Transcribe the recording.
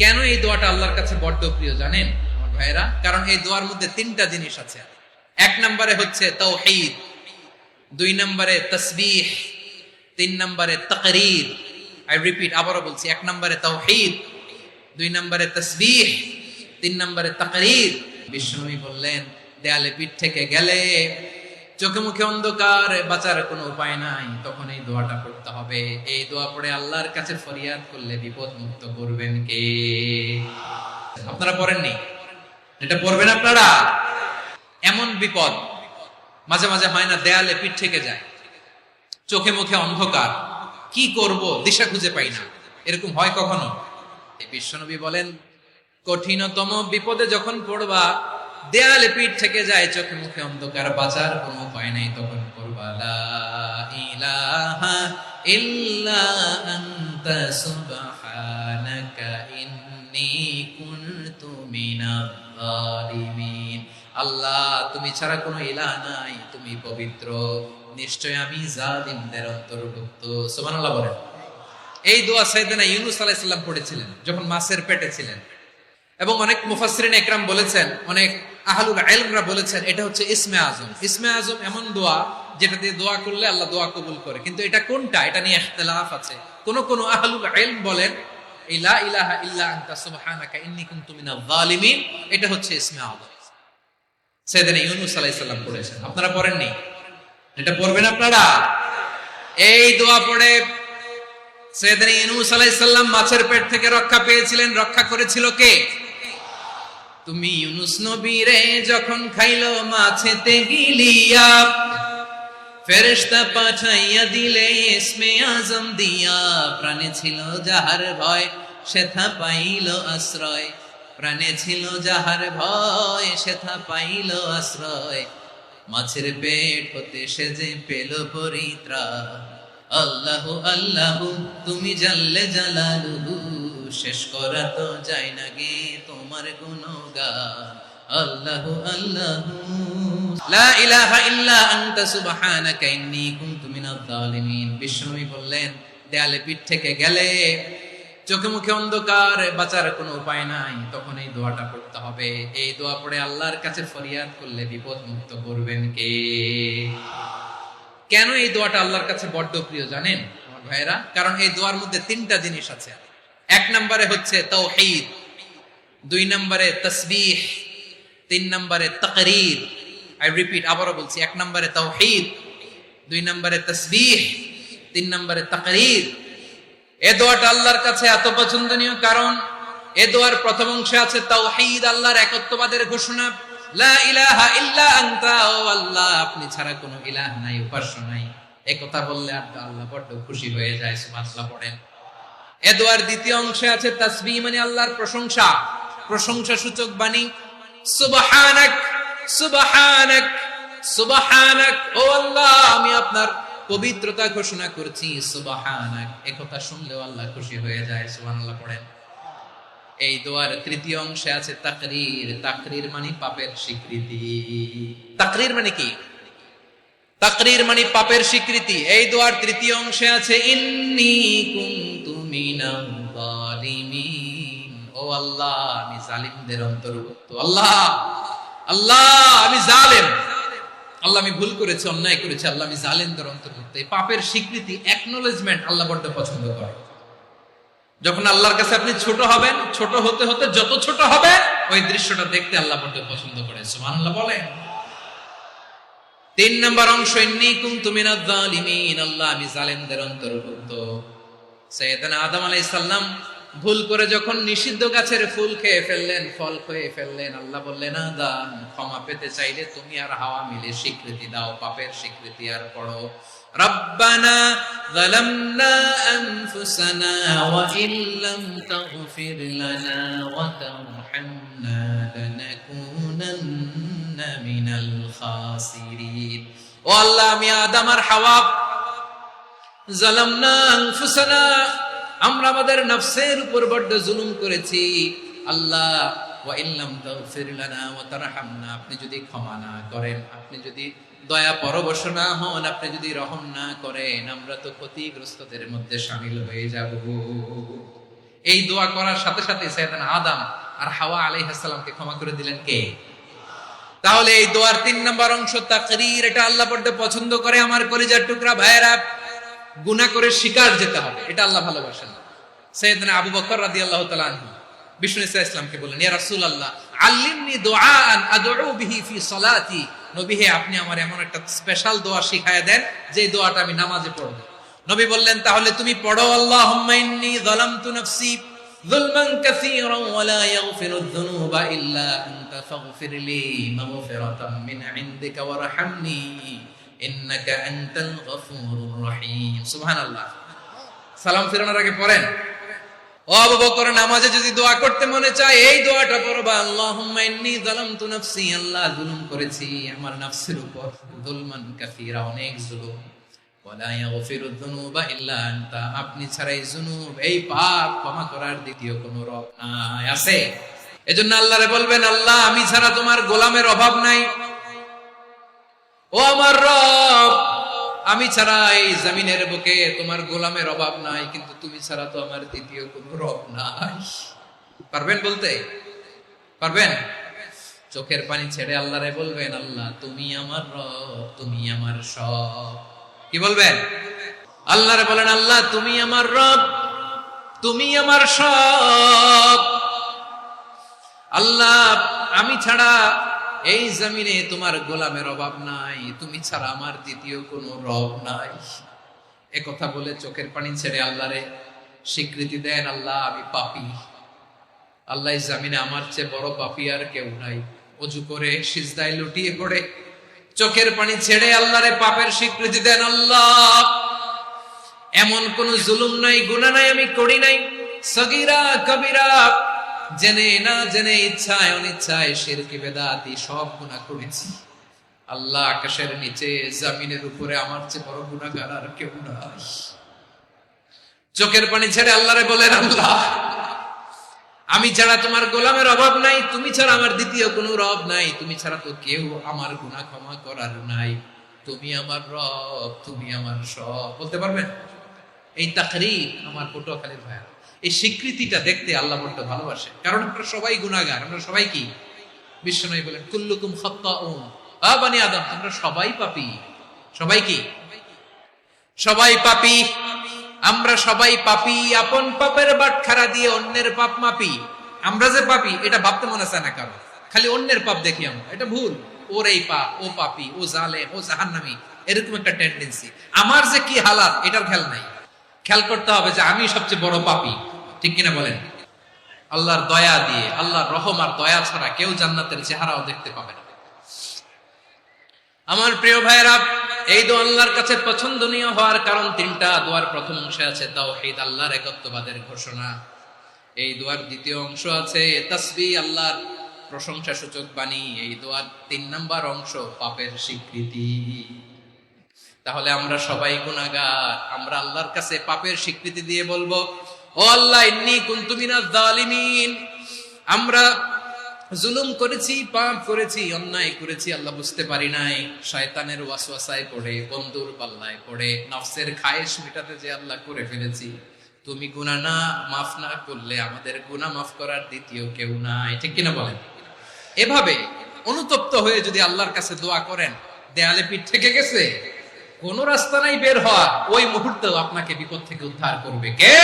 কেন এই দোয়াটা আল্লাহর কাছে বড্ড প্রিয় জানেন আমার ভাইরা? কারণ এই দোয়ার মধ্যে তিনটা জিনিস আছে। এক নম্বরে হচ্ছে তাওহীদ, দুই নম্বরে তাসবিহ, তিন নম্বরে তাকরীর। আই রিপিট, আবারও বলছি, এক নম্বরে তাওহীদ, দুই নম্বরে তাসবিহ, তিন নম্বরে তাকরীর। বিশ্বনবী বললেন, দেয়ালে পিঠ থেকে গেলে, চোখে মুখে অন্ধকার, বাঁচার কোনো উপায় নাই, তখন এই দোয়াটা পড়তে হবে। এই দোয়া পড়ে আল্লাহর কাছে ফরিয়াদ করলে বিপদ মুক্ত করবেন কে? আপনারা পড়েননি? এটা পড়বেন আপনারা। এমন বিপদ মাঝে মাঝে হয় না, দেয়ালে পিঠ থেকে যায়, চোখে মুখে অন্ধকার, কি করব দিশা খুঁজে পাই না, এরকম হয় কখনো? বিশ্বনবী বলেন, কঠিনতম বিপদে যখন পড়বা, দেয়ালে পিঠ থেকে যায়, চোখে মুখে অন্ধকার, বাঁচার কোনো উপায় নাই, তখন পড়বা লা ইলাহা ইল্লা আনতা সুবহানাকা ইন্নী কুনতু মিনাজ জালিমিন। আল্লাহ, তুমি ছাড়া কোনো ইলাহ নাই, তুমি পবিত্র, নিশ্চয় আমি জালিমদের অন্তর্ভুক্ত। সুবহানাল্লাহ বলেন। এই দোয়া সাইয়েদনা ইউনূস আলাইহিস সালাম পড়েছিলেন যখন মাছের পেটে ছিলেন, এবং অনেক মুফাসসিরিন ইকরাম বলেছেন, অনেক আহলুল ইলমরা বলেছেন, এটা হচ্ছে ইসমে আজম। ইসমে আজম এমন দোয়া যেটা দিয়ে দোয়া করলে আল্লাহ দোয়া কবুল করে, কিন্তু এটা কোনটা, এটা নিয়ে ইখতিলাফ আছে। কোন আহলুল ইলম বলেন এই লা ইলাহা ইল্লা আনতা সুবহানাকা ইন্নী কুনতু মিনাজ জালিমিন, এটা হচ্ছে ইসমে আজম। সাইয়েদনা ইউনূস আলাইহিস সালাম পড়েছেন, আপনারা পড়েননি? এটা পড়বেন আপনারা। এই দোয়া পড়ে সাইয়েদনা ইউনূস আলাইহিস সালাম মাছের পেট থেকে রক্ষা পেয়েছিলেন। রক্ষা করেছিল কে? তুমি ইউনূস নবী রে যখন খাইলো মাছেতে গিলিয়া, ফেরেশতা পাঠাইয়া দিলে ইসমে আজম দিয়া, প্রাণে ছিল যাহার ভয় সেথা পাইল আশ্রয়, প্রাণে ছিল যাহার ভয় সেথা পাইল আশ্রয়, মাছের পেট হতে সে যে পেল পরিত্রাণ। আল্লাহু আল্লাহু তুমি জাল্লে জালালুহু, শেষ করা তো যায় না গে তোমার গুণগান। আল্লাহু আল্লাহু লা ইলাহা ইল্লা আনতা সুবহানাকা ইন্নী কুনতু মিনাজ জালিমিন। বিশ্বনবী বললেন, দেয়ালে পিঠ থেকে গেলে, চোখে মুখে অন্ধকার, বাঁচার কোনো উপায় নাই, তখন এই দোয়াটা পড়তে হবে। এই দোয়া পড়ে আল্লাহর কাছে ফরিয়াদ করলে বিপদ মুক্ত করবেন কে? কেন এই দোয়াটা আল্লাহর কাছে বড্ড প্রিয় জানেন আমার ভাইরা? কারণ এই দোয়ার মধ্যে তিনটা জিনিস আছে। এক নম্বরে হচ্ছে তাওহীদ, দুই নম্বরে তাসবিহ, তিন নম্বরে তাকরীর। আই রিপিট, আবারও বলছি, এক নম্বরে তাওহীদ, দুই নম্বরে তাসবিহ, তিন নম্বরে তাকরীর। এই দোয়াটা আল্লাহর কাছে এত পছন্দনীয় কারণ এই দোয়ার প্রথম অংশে আছে তাওহীদ, আল্লাহর একত্ববাদের ঘোষণা। লা ইলাহা ইল্লা আনতা, ও আল্লাহ, আপনি ছাড়া কোনো ইলাহ নাই, উপাস্য নাই। এই কথা বললে আল্লাহ বড্ড খুশি হয়ে যায়। সুবহানাল্লাহ পড়েন। এই দোয়ার দ্বিতীয় অংশে আছে তাসবিহ, মানে আল্লাহর প্রশংসা, প্রশংসা সূচক বাণী। সুবহানাক সুবহানাক সুবহানাক, ও আল্লাহ, আমি আপনার পবিত্রতা ঘোষণা করছি। সুবহানাক, এই কথা শুনলেও আল্লাহ খুশি হয়ে যায়। সুবহানাল্লাহ পড়েন। এই দোয়ার তৃতীয় অংশে আছে তাকরীর। তাকরীর মানে পাপের স্বীকৃতি। তাকরীর মানে কি? তাকরীর মানে পাপের স্বীকৃতি। এই দোয়ার তৃতীয় অংশে আছে ইন্নী কুনতু মিনাজ জালিমিন, ও আল্লাহ, আমি জালিমদের অন্তর্ভুক্ত। আল্লাহ আল্লাহ, আমি জালেম, আল্লাহ আমি ভুল করেছি, অন্যায় করেছি, আল্লাহ আমি জালেমদের অন্তর্ভুক্ত। এই পাপের স্বীকৃতি, অ্যাকনোলেজমেন্ট আল্লাহ বড্ড পছন্দ করে। যখন আল্লাহর কাছে আপনি ছোট হবেন, ছোট হতে হতে যত ছোট হবে, ওই দৃশ্যটা দেখতে আল্লাহ বড্ড পছন্দ করে। সুবহানাল্লাহ বলেন। তিন নম্বর অংশ, ইন্নী কুনতু মিনাজ জালিমিন, আল্লাহ আমি জালেমদের অন্তর্ভুক্ত। সাইয়েদনা আদম আলাইহিস সালাম ভুল করে যখন নিষিদ্ধ গাছের ফুল খেয়ে ফেললেন, ফল খেয়ে ফেললেন, আল্লাহ বললেন, আদম, ক্ষমা পেতে চাইলে তুমি আর হাওয়া মিলে স্বীকৃতি দাও, পাপের স্বীকৃতি। আর পড়ো, রব্বানা যালামনা আনফুসানা ওয়া ইল্লাম তাগফির লানা ওয়া তারহামনা লানাকুনান্না মিনাল খাসিরিন। ও আল্লাহ, আমি আদম আর হাওয়া, যালামনা আনফুসানা, আমরা আমাদের নফসের উপর বড্ড জুলুম করেছি। আল্লাহ, ওয়া ইল্লাম তাগফির লানা ওয়া তারহামনা, আপনি যদি ক্ষমা না করেন, আপনি যদি দয়া পরবশ না হন, আপনি যদি রহম না করেন, আমরা তো ক্ষতিগ্রস্তদের মধ্যে শামিল হয়ে যাব। এই দোয়া করার সাথে সাথে সাইয়েদানা আদম আর হাওয়া আলাইহিস সালামকে ক্ষমা করে দিলেন কে? তাহলে এই দোয়ার 3 নম্বর অংশ তাকরীর, এটা আল্লাহ বড্ড পছন্দ করে। আমার কলিজার টুকরা ভাইয়েরা, গুনাহ করে শিকার যেতে হবে, এটা আল্লাহ ভালোবাসেন। সাইয়েদনা আবু বকর রাদিয়াল্লাহু তাআলা আনহু বিষ্ণু ইসলামকে বললেন, ইয়া রাসূলুল্লাহ আল্লিমনি দুআআন আদউ বিহি ফি সালাতি। নবী হে, আপনি আমার এমন একটা স্পেশাল দোয়া শিখায়া দেন যে দোয়াটা আমি নামাজে পড়ব। নবী বললেন, তাহলে তুমি পড়ো, আল্লাহুম্মা ইন্নী যালামতু নাফসি যুলমান কাসীরান ওয়া লা ইয়াগফিরুয যুনুবা ইল্লা আনতা ফাগফিরলি মাগফিরাতাম মিন ইনদিকা ওয়ারহামনি ইন্নাকা আনতাল গফুরুর রহিম। সুবহানাল্লাহ। সালাম ফিরানোর আগে পড়েন। ও আবু বকর, নামাজে যদি দোয়া করতে মনে চায় এই দোয়াটা পড়বা, আল্লাহুম্মা ইন্নী যালামতু নাফসি, আল্লাহ জুলুম করেছি আমার নফসের উপর, যুলমান কাসীরা, অনেক জুলুম, ওয়া লা ইয়াগফিরুয যুনুবা ইল্লা আনতা, আপনি ছাড়া এই জুনুব, এই পাপ ক্ষমা করার দ্বিতীয় কোনো রব নাই। আছে? এজন্য আল্লাহরে বলবেন, আল্লাহ আমি ছাড়া তোমার গোলামের অভাব নাই, ও আমার রব আমি ছাড়া এই জমিনের বুকে তোমার গোলামের অভাব নাই, কিন্তু তুমি ছাড়া তো আমার দ্বিতীয় কোনো রব নাই। পারবেন বলতে? পারবেন? চোখের পানি ছেড়ে আল্লাহরে বলবেন, আল্লাহ তুমি আমার রব, তুমি আমার সব। কি বলবেন? আল্লাহরে বলেন, আল্লাহ তুমি আমার রব, তুমি আমার সব। আল্লাহ আমি ছাড়া এই জমিনে তোমার গোলামের অভাব নাই, তুমি ছাড়া আমার দ্বিতীয় কোনো রব নাই। একথা বলে চোখের পানি ছেড়ে আল্লাহরে স্বীকৃতি দেন, আল্লাহ আমি পাপী, আল্লাহ এই জমিনে আমার চেয়ে বড় পাপী আর কেউ নাই। ওযু করে সিজদায় লুটিয়ে পড়ে চোখের পানি ছেড়ে আল্লাহরে পাপের স্বীকৃতি দেন, আল্লাহ এমন কোন জুলুম নাই, গুনাহ নাই আমি করি নাই, সগীরা কবিরা, জেনে না জেনে, ইচ্ছায় অনিচ্ছায়, শিরকি বেদাতি সব গুনাহ করেছি। আল্লাহ আকাশের নিচে জমিনের উপরে আমার চেয়ে বড় গুনাহগার আর কেউ নাই। চোখের পানি ছেড়ে আল্লাহরে বলেন, আল্লাহ আমি ছাড়া তোমার গোলামের অভাব নাই, তুমি ছাড়া আমার দ্বিতীয় কোনো রব নাই, তুমি ছাড়া তো কেউ আমার গুনাহ ক্ষমা করার নাই, তুমি আমার রব, তুমি আমার সব। বলতে পারবেন? এই তাকরীর আমার পটুয়াখালীর ভাইয়া, এই স্বীকৃতিটা দেখতে আল্লাহ বড্ড ভালোবাসে, কারণ আমরা সবাই গুনাহগার। আমরা সবাই কি? বিশ্বনবী বলেন, কুল্লুকুম খাত্তাউন, আ বনি আদম তোমরা সবাই পাপী। সবাই কি? সবাই পাপী। আমরা সবাই পাপী, আপন পাপের বাটখারা দিয়ে অন্যের পাপ মাপি। আমরা যে পাপী এটা ভাবতে মনে চায় না কারো, খালি অন্যের পাপ দেখি আমরা, এটা ভুল। ওর এই পাপ, ও পাপী, ও জালেম, ও জাহান্নামী, এরকম একটা টেন্ডেন্সি। আমার যে কি হালাত এটার খেয়াল নাই। খেয়াল করতে হবে যে আমি সবচেয়ে বড় পাপী, ঠিক কিনা বলেন? আল্লাহর দয়া দিয়ে, আল্লাহর রহম আর দয়া ছাড়া কেউ জান্নাতের চেহারাও দেখতে পাবে না। আমার প্রিয় ভাইয়েরা, এই দোয়া আল্লাহর কাছে পছন্দনীয় হওয়ার কারণ 3টা। দোয়ার প্রথম অংশে আছে তাওহীদ, আল্লাহর একত্ববাদের ঘোষণা। এই দোয়ার দ্বিতীয় অংশ আছে তাসবিহ, আল্লাহর প্রশংসা সূচক বাণী। এই দোয়ার 3 নাম্বার অংশ পাপের স্বীকৃতি। তাহলে আমরা সবাই গুনাহগার, আমরা আল্লাহর কাছে পাপের স্বীকৃতি দিয়ে বলবো, ও আল্লাহ ইন্নী কুনতু মিনাজ জালিমিন, আমরা জুলুম করেছি, পাপ করেছি, অন্যায় করেছি, আল্লাহ বুঝতে পারি নাই, শয়তানের ওয়াসওয়াসায় পড়ে, বন্ধুর পাল্লায় পড়ে, নফসের খায়েশ মেটাতে যে আল্লাহ করে ফেলেছি। তুমি গুনাহ না মাফ না করলে আমাদের গুনাহ মাফ করার দ্বিতীয় কেউ নাই, ঠিক কিনা বলেন? এভাবে অনুতপ্ত হয়ে যদি আল্লাহর কাছে দোয়া করেন, দেয়ালে পিঠ থেকে গেছে, কোন রাস্তা নাই বের হওয়া, ওই মুহূর্তেও আপনাকে বিপদ থেকে উদ্ধার করবে কে?